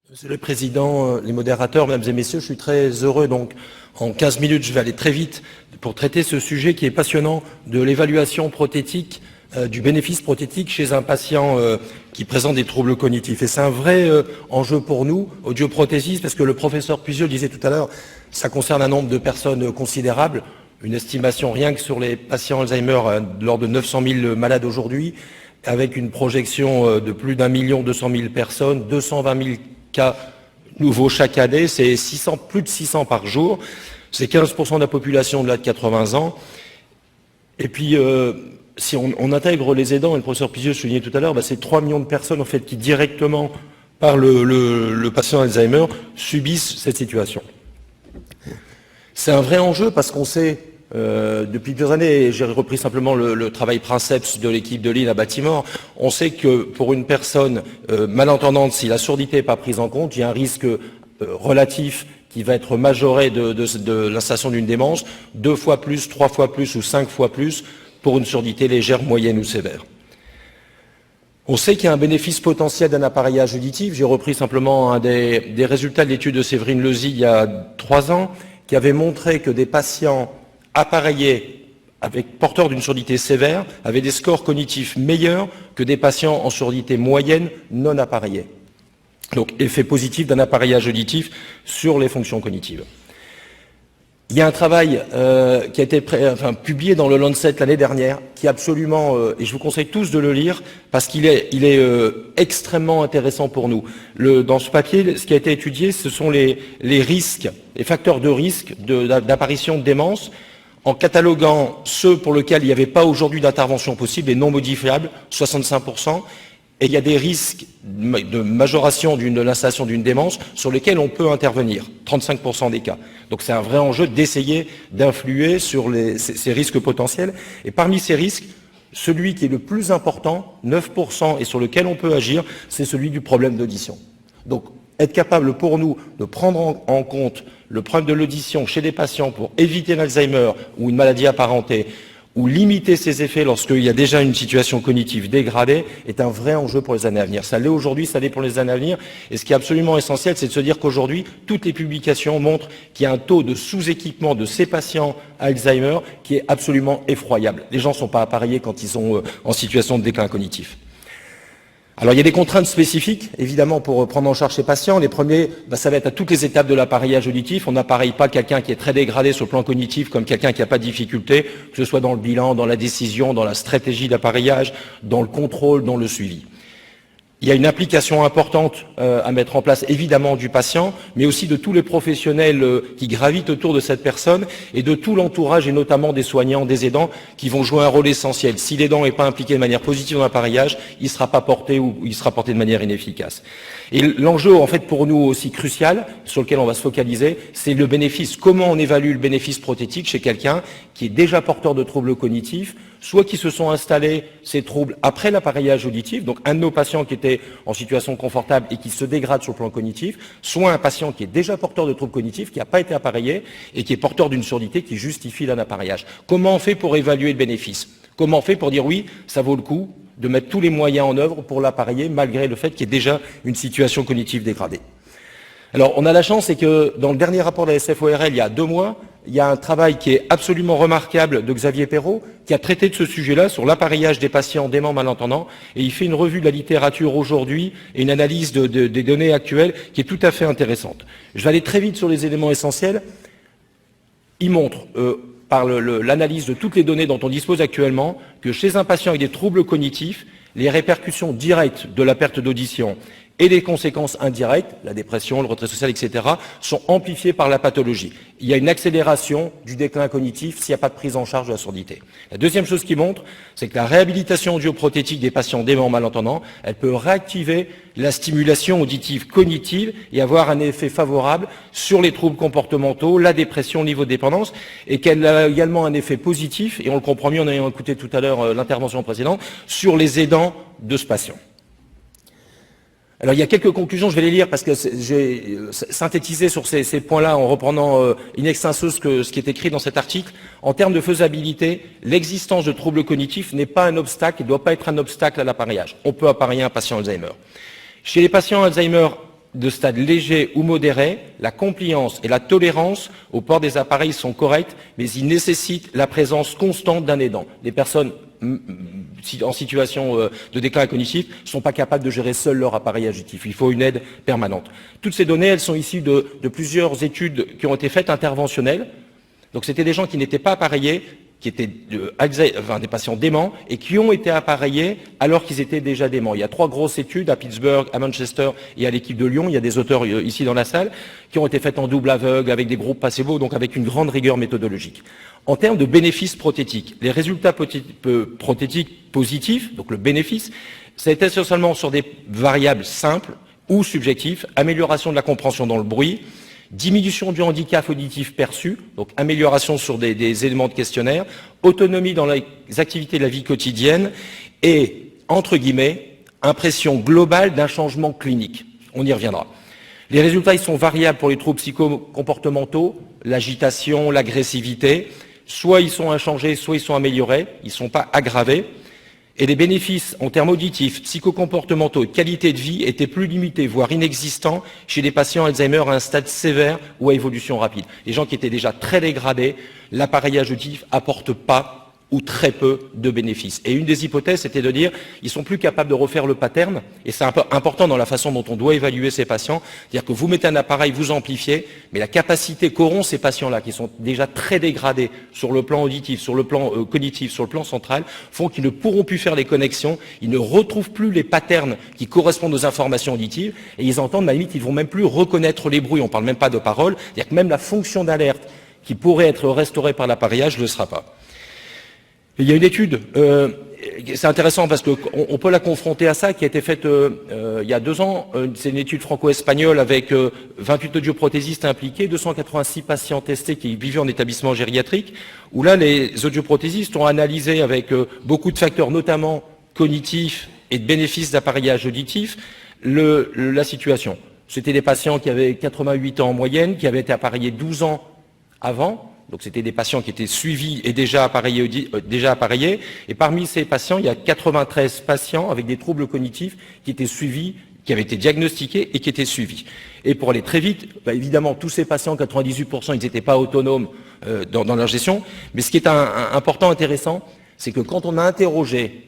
Monsieur le Président, les modérateurs, mesdames et messieurs, je suis très heureux. Donc, en 15 minutes, je vais aller très vite pour traiter ce sujet qui est passionnant de l'évaluation prothétique, du bénéfice prothétique chez un patient qui présente des troubles cognitifs. Et c'est un vrai enjeu pour nous, audioprothésistes, parce que le professeur Puisieux le disait tout à l'heure, ça concerne un nombre de personnes considérable. Une estimation rien que sur les patients Alzheimer de l'ordre de 900 000 malades aujourd'hui, avec une projection de plus d'1 200 000 personnes, 220 000 cas nouveaux chaque année, c'est plus de 600 par jour, c'est 15% de la population de là de 80 ans. Et puis, si on intègre les aidants, et le professeur Puisieux soulignait tout à l'heure, c'est 3 millions de personnes en fait qui directement, par le patient Alzheimer, subissent cette situation. C'est un vrai enjeu parce qu'on sait, depuis plusieurs années, j'ai repris simplement le travail princeps de l'équipe de Lille à Baltimore, on sait que pour une personne malentendante, si la surdité n'est pas prise en compte, il y a un risque relatif qui va être majoré de l'installation d'une démence, 2 fois plus, 3 fois plus ou 5 fois plus pour une surdité légère, moyenne ou sévère. On sait qu'il y a un bénéfice potentiel d'un appareillage auditif. J'ai repris simplement un des résultats de l'étude de Séverine Lezy il y a 3 ans, qui avait montré que des patients appareillés porteurs d'une surdité sévère avaient des scores cognitifs meilleurs que des patients en surdité moyenne non appareillés. Donc, effet positif d'un appareillage auditif sur les fonctions cognitives. Il y a un travail qui a été publié dans le Lancet l'année dernière, qui est absolument, et je vous conseille tous de le lire, parce qu'il est extrêmement intéressant pour nous. Dans ce papier, ce qui a été étudié, ce sont les risques, les facteurs de risque d'apparition de démence, en cataloguant ceux pour lesquels il n'y avait pas aujourd'hui d'intervention possible et non modifiables, 65%, et il y a des risques de majoration de l'installation d'une démence sur lesquels on peut intervenir, 35% des cas. Donc c'est un vrai enjeu d'essayer d'influer sur ces risques potentiels. Et parmi ces risques, celui qui est le plus important, 9%, et sur lequel on peut agir, c'est celui du problème d'audition. Donc être capable pour nous de prendre en compte le problème de l'audition chez des patients pour éviter l'Alzheimer ou une maladie apparentée, ou limiter ses effets lorsqu'il y a déjà une situation cognitive dégradée, est un vrai enjeu pour les années à venir. Ça l'est aujourd'hui, ça l'est pour les années à venir. Et ce qui est absolument essentiel, c'est de se dire qu'aujourd'hui, toutes les publications montrent qu'il y a un taux de sous-équipement de ces patients Alzheimer qui est absolument effroyable. Les gens ne sont pas appareillés quand ils sont en situation de déclin cognitif. Alors il y a des contraintes spécifiques, évidemment, pour prendre en charge ces patients. Les premiers, ça va être à toutes les étapes de l'appareillage auditif. On n'appareille pas quelqu'un qui est très dégradé sur le plan cognitif comme quelqu'un qui n'a pas de difficulté, que ce soit dans le bilan, dans la décision, dans la stratégie d'appareillage, dans le contrôle, dans le suivi. Il y a une implication importante à mettre en place, évidemment, du patient, mais aussi de tous les professionnels qui gravitent autour de cette personne et de tout l'entourage, et notamment des soignants, des aidants, qui vont jouer un rôle essentiel. Si l'aidant n'est pas impliqué de manière positive dans l'appareillage, il ne sera pas porté ou il sera porté de manière inefficace. Et l'enjeu, en fait, pour nous aussi crucial, sur lequel on va se focaliser, c'est le bénéfice. Comment on évalue le bénéfice prothétique chez quelqu'un qui est déjà porteur de troubles cognitifs, soit qui se sont installés ces troubles après l'appareillage auditif, donc un de nos patients qui était en situation confortable et qui se dégrade sur le plan cognitif, soit un patient qui est déjà porteur de troubles cognitifs, qui n'a pas été appareillé et qui est porteur d'une surdité qui justifie d'un appareillage. Comment on fait pour évaluer le bénéfice? Comment on fait pour dire oui, ça vaut le coup de mettre tous les moyens en œuvre pour l'appareiller malgré le fait qu'il y ait déjà une situation cognitive dégradée? Alors, on a la chance, c'est que dans le dernier rapport de la SFORL, il y a 2 mois, il y a un travail qui est absolument remarquable de Xavier Perrault, qui a traité de ce sujet-là sur l'appareillage des patients déments malentendants, et il fait une revue de la littérature aujourd'hui et une analyse des données actuelles qui est tout à fait intéressante. Je vais aller très vite sur les éléments essentiels. Il montre, par l'analyse de toutes les données dont on dispose actuellement, que chez un patient avec des troubles cognitifs, les répercussions directes de la perte d'audition et les conséquences indirectes, la dépression, le retrait social, etc., sont amplifiées par la pathologie. Il y a une accélération du déclin cognitif s'il n'y a pas de prise en charge de la surdité. La deuxième chose qui montre, c'est que la réhabilitation audioprothétique des patients déments malentendants, elle peut réactiver la stimulation auditive cognitive et avoir un effet favorable sur les troubles comportementaux, la dépression, le niveau de dépendance, et qu'elle a également un effet positif, et on le comprend mieux en ayant écouté tout à l'heure l'intervention précédente, sur les aidants de ce patient. Alors il y a quelques conclusions, je vais les lire parce que j'ai synthétisé sur ces points-là en reprenant in extenso ce qui est écrit dans cet article. En termes de faisabilité, l'existence de troubles cognitifs n'est pas un obstacle, il ne doit pas être un obstacle à l'appareillage. On peut appareiller un patient Alzheimer. Chez les patients Alzheimer de stade léger ou modéré, la compliance et la tolérance au port des appareils sont correctes, mais ils nécessitent la présence constante d'un aidant. Les personnes en situation de déclin cognitif ne sont pas capables de gérer seuls leur appareil auditif. Il faut une aide permanente. Toutes ces données, elles sont issues de plusieurs études qui ont été faites interventionnelles. Donc c'était des gens qui n'étaient pas appareillés, qui étaient des patients déments et qui ont été appareillés alors qu'ils étaient déjà déments. Il y a 3 grosses études à Pittsburgh, à Manchester et à l'équipe de Lyon. Il y a des auteurs ici dans la salle qui ont été faites en double aveugle avec des groupes placebo, donc avec une grande rigueur méthodologique. En termes de bénéfices prothétiques, les résultats prothétiques positifs, donc le bénéfice, ça a été essentiellement sur des variables simples ou subjectives, amélioration de la compréhension dans le bruit, diminution du handicap auditif perçu, donc amélioration sur des éléments de questionnaire, autonomie dans les activités de la vie quotidienne et, entre guillemets, impression globale d'un changement clinique. On y reviendra. Les résultats, ils sont variables pour les troubles psychocomportementaux, l'agitation, l'agressivité. Soit ils sont inchangés, soit ils sont améliorés, ils ne sont pas aggravés. Et les bénéfices en termes auditifs, psychocomportementaux et qualité de vie étaient plus limités, voire inexistants, chez les patients Alzheimer à un stade sévère ou à évolution rapide. Les gens qui étaient déjà très dégradés, l'appareillage auditif apporte pas ou très peu de bénéfices. Et une des hypothèses, c'était de dire, ils sont plus capables de refaire le pattern, et c'est important dans la façon dont on doit évaluer ces patients, c'est-à-dire que vous mettez un appareil, vous amplifiez, mais la capacité qu'auront ces patients-là, qui sont déjà très dégradés sur le plan auditif, sur le plan cognitif, sur le plan central, font qu'ils ne pourront plus faire les connexions, ils ne retrouvent plus les patterns qui correspondent aux informations auditives, et ils entendent, à la limite, ils vont même plus reconnaître les bruits, on parle même pas de paroles, c'est-à-dire que même la fonction d'alerte qui pourrait être restaurée par l'appareillage ne le sera pas. Il y a une étude, c'est intéressant parce qu'on peut la confronter à ça, qui a été faite il y a 2 ans. C'est une étude franco-espagnole avec 28 audioprothésistes impliqués, 286 patients testés qui vivaient en établissement gériatrique, où là, les audioprothésistes ont analysé avec beaucoup de facteurs, notamment cognitifs et de bénéfices d'appareillage auditif, la situation. C'était des patients qui avaient 88 ans en moyenne, qui avaient été appareillés 12 ans avant. Donc c'était des patients qui étaient suivis et déjà appareillés. Et parmi ces patients, il y a 93 patients avec des troubles cognitifs qui étaient suivis, qui avaient été diagnostiqués et qui étaient suivis. Et pour aller très vite, évidemment, tous ces patients, 98%, ils n'étaient pas autonomes dans leur gestion. Mais ce qui est important, intéressant, c'est que quand on a interrogé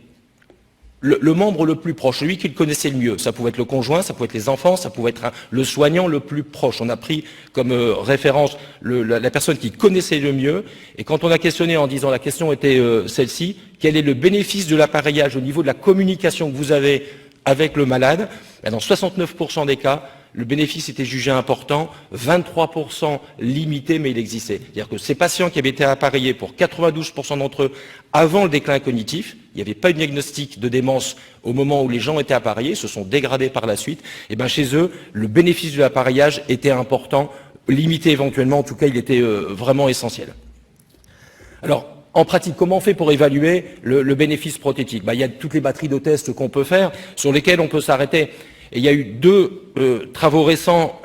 le membre le plus proche, celui qui le connaissait le mieux, ça pouvait être le conjoint, ça pouvait être les enfants, ça pouvait être le soignant le plus proche. On a pris comme référence la personne qui connaissait le mieux, et quand on a questionné en disant, la question était celle-ci, quel est le bénéfice de l'appareillage au niveau de la communication que vous avez avec le malade, dans 69% des cas, le bénéfice était jugé important, 23% limité, mais il existait. C'est-à-dire que ces patients qui avaient été appareillés, pour 92% d'entre eux, avant le déclin cognitif, il n'y avait pas de diagnostic de démence au moment où les gens étaient appareillés, se sont dégradés par la suite, et bien chez eux, le bénéfice de l'appareillage était important, limité éventuellement, en tout cas il était vraiment essentiel. Alors, en pratique, comment on fait pour évaluer le bénéfice prothétique? Il y a toutes les batteries de tests qu'on peut faire, sur lesquelles on peut s'arrêter. Et il y a eu 2 travaux récents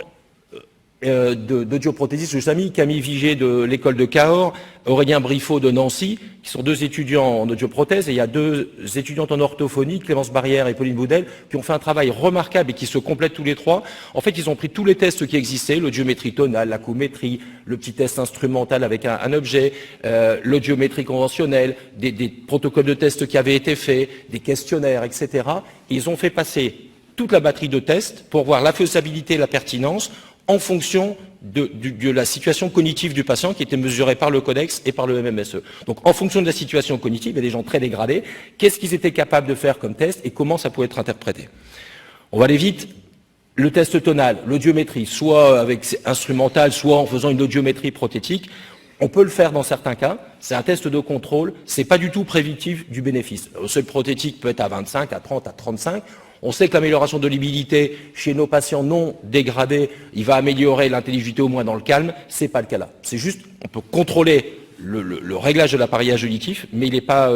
d'audioprothésistes que j'ai mis, Camille Vigé de l'école de Cahors, Aurélien Briffaut de Nancy, qui sont 2 étudiants en audioprothèse, et il y a 2 étudiantes en orthophonie, Clémence Barrière et Pauline Boudel, qui ont fait un travail remarquable et qui se complètent tous les 3. En fait, ils ont pris tous les tests qui existaient, l'audiométrie tonale, l'acoumétrie, le petit test instrumental avec un objet, l'audiométrie conventionnelle, des protocoles de tests qui avaient été faits, des questionnaires, etc. Et ils ont fait passer toute la batterie de tests pour voir la faisabilité et la pertinence en fonction de la situation cognitive du patient qui était mesurée par le Codex et par le MMSE. Donc en fonction de la situation cognitive, il y a des gens très dégradés, qu'est-ce qu'ils étaient capables de faire comme test et comment ça pouvait être interprété. On va aller vite. Le test tonal, l'audiométrie, soit avec instrumental, soit en faisant une audiométrie prothétique, on peut le faire dans certains cas, c'est un test de contrôle, c'est pas du tout prédictif du bénéfice. Le seuil prothétique peut être à 25, à 30, à 35. On sait que l'amélioration de l'habilité chez nos patients non dégradés, il va améliorer l'intelligibilité au moins dans le calme. C'est pas le cas là. C'est juste, on peut contrôler le réglage de l'appareillage auditif, mais il n'est pas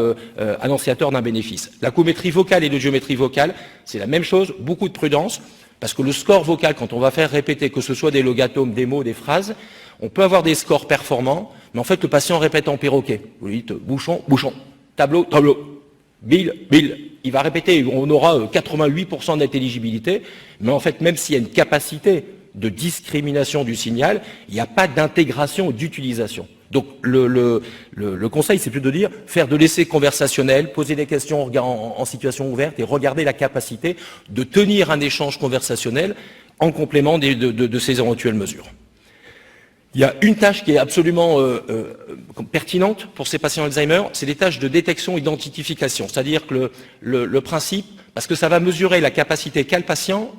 annonciateur d'un bénéfice. L'acoumétrie vocale et l'audiométrie vocale, c'est la même chose, beaucoup de prudence, parce que le score vocal, quand on va faire répéter, que ce soit des logatomes, des mots, des phrases, on peut avoir des scores performants, mais en fait le patient répète en perroquet. Vous lui dites bouchon, bouchon, tableau, tableau, bille, bille. il va répéter, on aura 88% d'intelligibilité, mais en fait, même s'il y a une capacité de discrimination du signal, il n'y a pas d'intégration ou d'utilisation. Donc le conseil, c'est plutôt de dire, faire de l'essai conversationnel, poser des questions en situation ouverte et regarder la capacité de tenir un échange conversationnel en complément de ces éventuelles mesures. Il y a une tâche qui est absolument pertinente pour ces patients Alzheimer, c'est les tâches de détection et d'identification. C'est-à-dire que le principe, parce que ça va mesurer la capacité qu'a le patient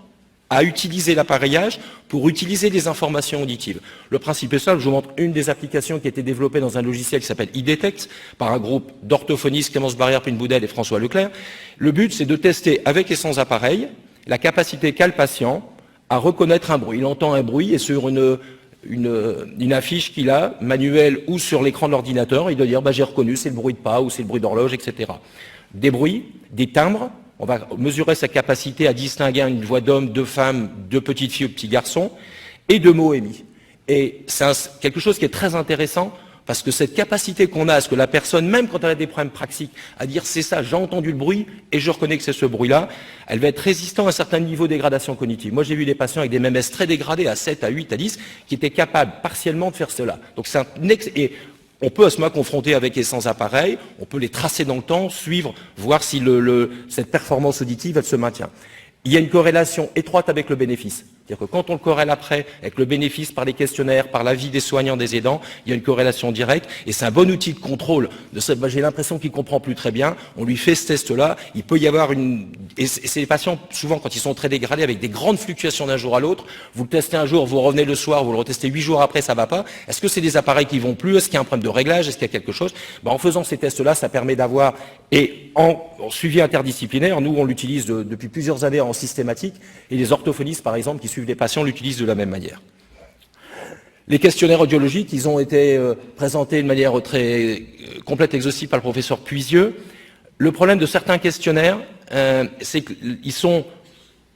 à utiliser l'appareillage pour utiliser des informations auditives. Le principe est simple, je vous montre une des applications qui a été développée dans un logiciel qui s'appelle iDetect par un groupe d'orthophonistes, Clémence Barrière, Pine Boudel et François Leclerc. Le but, c'est de tester avec et sans appareil la capacité qu'a le patient à reconnaître un bruit. Il entend un bruit et sur une affiche qu'il a, manuelle ou sur l'écran de l'ordinateur, il doit dire j'ai reconnu, c'est le bruit de pas ou c'est le bruit d'horloge, etc. Des bruits, des timbres, on va mesurer sa capacité à distinguer une voix d'homme, de femme, de petite fille ou petit garçon, et de mots émis. Et c'est quelque chose qui est très intéressant, parce que cette capacité qu'on a à ce que la personne, même quand elle a des problèmes praxiques, à dire c'est ça, j'ai entendu le bruit et je reconnais que c'est ce bruit-là, elle va être résistante à un certain niveau de dégradation cognitive. Moi, j'ai vu des patients avec des MMS très dégradés à 7, à 8, à 10, qui étaient capables partiellement de faire cela. Donc c'est et on peut à ce moment confronter avec et sans appareil, on peut les tracer dans le temps, suivre, voir si cette performance auditive, elle se maintient. Il y a une corrélation étroite avec le bénéfice. C'est-à-dire que quand on le corrèle après, avec le bénéfice par les questionnaires, par l'avis des soignants, des aidants, il y a une corrélation directe et c'est un bon outil de contrôle. J'ai l'impression qu'il comprend plus très bien. On lui fait ce test-là. Il peut y avoir et c'est les patients, souvent, quand ils sont très dégradés, avec des grandes fluctuations d'un jour à l'autre. Vous le testez un jour, vous revenez le soir, vous le retestez 8 jours après, ça va pas. Est-ce que c'est des appareils qui vont plus? Est-ce qu'il y a un problème de réglage? Est-ce qu'il y a quelque chose? En faisant ces tests-là, ça permet d'avoir, et en suivi interdisciplinaire, nous, on l'utilise depuis plusieurs années en systématique, et les orthophonistes, par exemple, qui suivent les patients, l'utilisent de la même manière. Les questionnaires audiologiques, ils ont été présentés de manière très complète, exhaustive par le professeur Puisieux. Le problème de certains questionnaires, c'est qu'ils sont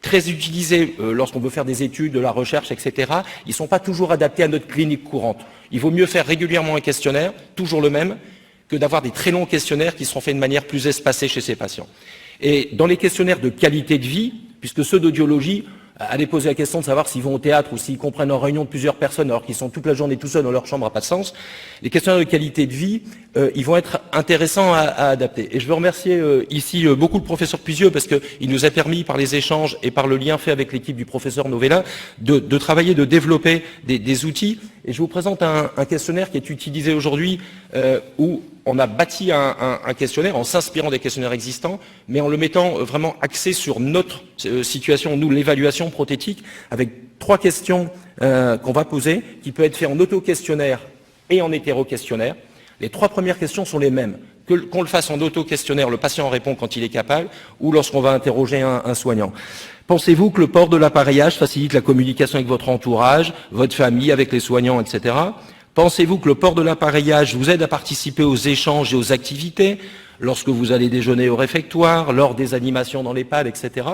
très utilisés lorsqu'on veut faire des études, de la recherche, etc. Ils ne sont pas toujours adaptés à notre clinique courante. Il vaut mieux faire régulièrement un questionnaire, toujours le même, que d'avoir des très longs questionnaires qui seront faits de manière plus espacée chez ces patients. Et dans les questionnaires de qualité de vie, puisque ceux d'audiologie, aller poser la question de savoir s'ils vont au théâtre ou s'ils comprennent en réunion de plusieurs personnes alors qu'ils sont toute la journée tout seuls dans leur chambre, n'a pas de sens. Les questionnaires de qualité de vie, ils vont être intéressants à adapter. Et je veux remercier ici beaucoup le professeur Puisieux parce qu'il nous a permis par les échanges et par le lien fait avec l'équipe du professeur Novella de travailler, de développer des outils. Et je vous présente un questionnaire qui est utilisé aujourd'hui où on a bâti un questionnaire en s'inspirant des questionnaires existants, mais en le mettant vraiment axé sur notre situation, nous, l'évaluation prothétique, avec 3 questions qu'on va poser, qui peut être fait en auto-questionnaire et en hétéro-questionnaire. Les 3 premières questions sont les mêmes. Qu'on le fasse en auto-questionnaire, le patient répond quand il est capable, ou lorsqu'on va interroger un soignant. Pensez-vous que le port de l'appareillage facilite la communication avec votre entourage, votre famille, avec les soignants, etc. Pensez-vous que le port de l'appareillage vous aide à participer aux échanges et aux activités, lorsque vous allez déjeuner au réfectoire, lors des animations dans l'EHPAD, etc.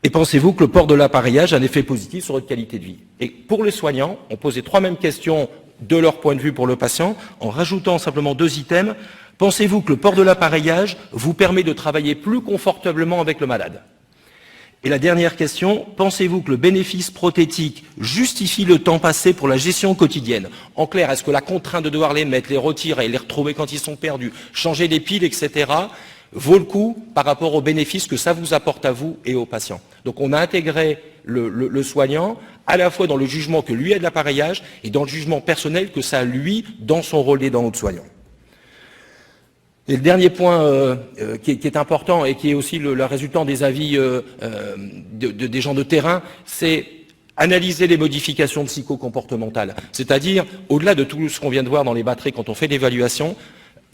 Et pensez-vous que le port de l'appareillage a un effet positif sur votre qualité de vie? Et pour les soignants, on pose les 3 mêmes questions de leur point de vue pour le patient, en rajoutant simplement 2 items. Pensez-vous que le port de l'appareillage vous permet de travailler plus confortablement avec le malade? Et la dernière question, pensez-vous que le bénéfice prothétique justifie le temps passé pour la gestion quotidienne? En clair, est-ce que la contrainte de devoir les mettre, les retirer, les retrouver quand ils sont perdus, changer les piles, etc., vaut le coup par rapport aux bénéfices que ça vous apporte à vous et aux patients? Donc on a intégré le soignant à la fois dans le jugement que lui a de l'appareillage et dans le jugement personnel que ça a lui dans son rôle d'aidant ou de soignant. Et le dernier point qui est important et qui est aussi le résultant des avis des gens de terrain, c'est analyser les modifications psychocomportementales. C'est-à-dire, au-delà de tout ce qu'on vient de voir dans les batteries quand on fait l'évaluation,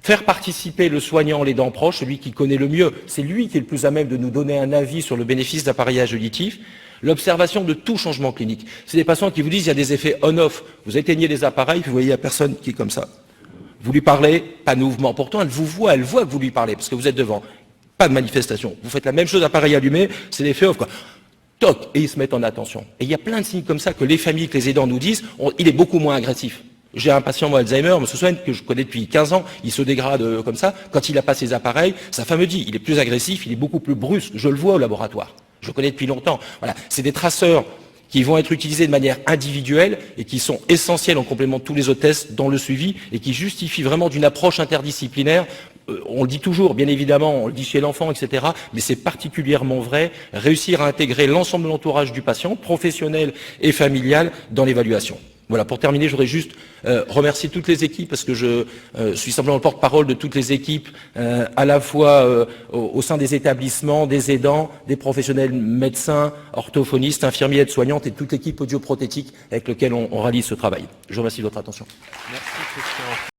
faire participer le soignant, l'aidant proche, celui qui connaît le mieux, c'est lui qui est le plus à même de nous donner un avis sur le bénéfice d'appareillage auditif, l'observation de tout changement clinique. C'est des patients qui vous disent il y a des effets on-off. Vous éteignez les appareils, puis vous voyez la personne qui est comme ça. Vous lui parlez, pas de mouvement. Pourtant, elle vous voit, elle voit que vous lui parlez, parce que vous êtes devant. Pas de manifestation. Vous faites la même chose, appareil allumé, c'est l'effet off, quoi. Toc, et ils se mettent en attention. Et il y a plein de signes comme ça que les familles, que les aidants nous disent, il est beaucoup moins agressif. J'ai un patient, moi, Alzheimer, me souviens que je connais depuis 15 ans, il se dégrade comme ça. Quand il n'a pas ses appareils, sa femme me dit, il est plus agressif, il est beaucoup plus brusque. Je le vois au laboratoire. Je le connais depuis longtemps. Voilà. C'est des traceurs qui vont être utilisés de manière individuelle et qui sont essentiels en complément de tous les autres tests dans le suivi et qui justifient vraiment d'une approche interdisciplinaire. On le dit toujours, bien évidemment, on le dit chez l'enfant, etc., mais c'est particulièrement vrai, réussir à intégrer l'ensemble de l'entourage du patient, professionnel et familial, dans l'évaluation. Voilà, pour terminer, je voudrais juste remercier toutes les équipes, parce que je suis simplement le porte-parole de toutes les équipes, à la fois au sein des établissements, des aidants, des professionnels médecins, orthophonistes, infirmiers, aides-soignantes et toute l'équipe audioprothétique avec laquelle on réalise ce travail. Je vous remercie de votre attention. Merci Christian.